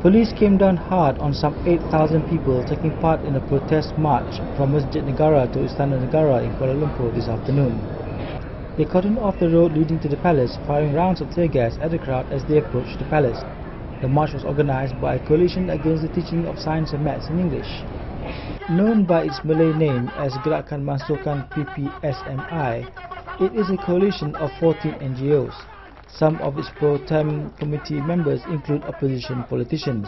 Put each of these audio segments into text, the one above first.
Police came down hard on some 8,000 people taking part in a protest march from Masjid Negara to Istana Negara in Kuala Lumpur this afternoon. They cordoned off the road leading to the palace, firing rounds of tear gas at the crowd as they approached the palace. The march was organised by a coalition against the teaching of science and maths in English. Known by its Malay name as Gerakan Mansuhkan PPSMI, it is a coalition of 14 NGOs. Some of its pro-tem committee members include opposition politicians.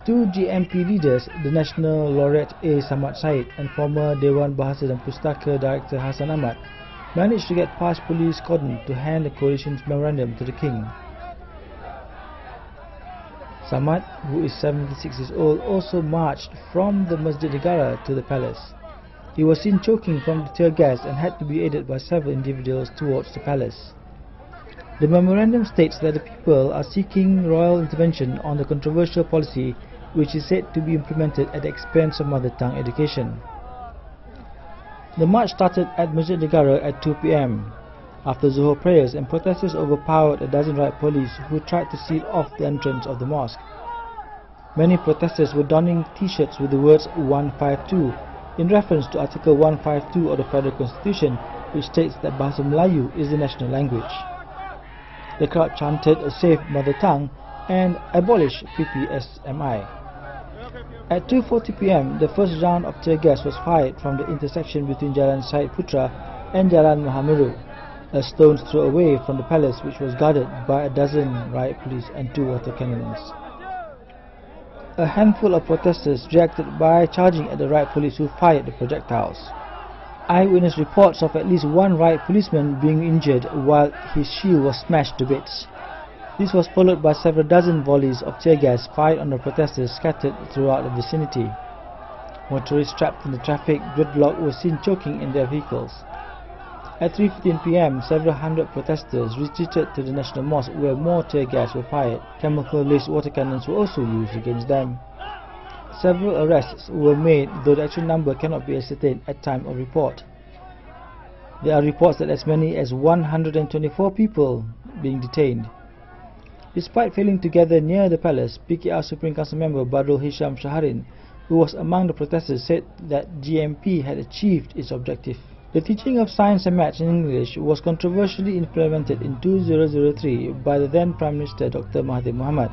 Two GMP leaders, the National Laureate A. Samad Said and former Dewan Bahasa dan Pustaka Director Hassan Ahmad, managed to get past police cordon to hand the coalition's memorandum to the king. Samad, who is 76 years old, also marched from the Masjid Negara to the palace. He was seen choking from the tear gas and had to be aided by several individuals towards the palace. The memorandum states that the people are seeking royal intervention on the controversial policy which is said to be implemented at the expense of mother tongue education. The march started at Masjid Negara at 2 p.m. After Zuhur prayers, and protesters overpowered a dozen riot police who tried to seal off the entrance of the mosque. Many protesters were donning t-shirts with the words 152 in reference to Article 152 of the Federal Constitution, which states that Bahasa Melayu is the national language. The crowd chanted a safe mother tongue and abolish PPSMI. At 2:40 p.m, the first round of tear gas was fired from the intersection between Jalan Syed Putra and Jalan Mahameru, a stone's throw away from the palace, which was guarded by a dozen riot police and 2 water cannons. A handful of protesters reacted by charging at the riot police, who fired the projectiles. Eyewitness reports of at least one riot policeman being injured while his shield was smashed to bits. This was followed by several dozen volleys of tear gas fired on the protesters scattered throughout the vicinity. Motorists trapped in the traffic gridlock were seen choking in their vehicles. At 3:15 p.m, several hundred protesters retreated to the National Mosque, where more tear gas were fired. Chemical-laced water cannons were also used against them. Several arrests were made, though the actual number cannot be ascertained at time of report. There are reports that as many as 124 people being detained. Despite failing to gather near the palace, PKR Supreme Council member Badrul Hisham Shaharin, who was among the protesters, said that GMP had achieved its objective. The teaching of science and maths in English was controversially implemented in 2003 by the then Prime Minister Dr. Mahathir Mohamad.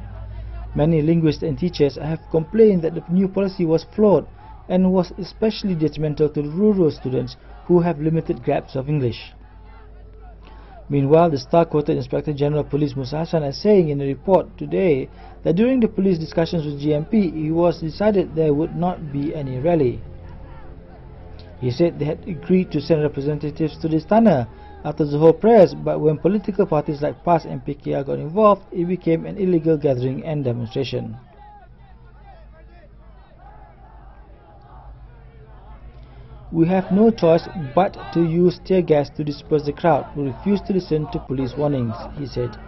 Many linguists and teachers have complained that the new policy was flawed and was especially detrimental to rural students who have limited grasp of English. Meanwhile, the star-quoted Inspector General Police Musa Hassan is saying in a report today that during the police discussions with GMP, it was decided there would not be any rally. He said they had agreed to send representatives to the Istana after Zuhur prayers, but when political parties like PAS and PKR got involved, it became an illegal gathering and demonstration. We have no choice but to use tear gas to disperse the crowd who refused to listen to police warnings, he said.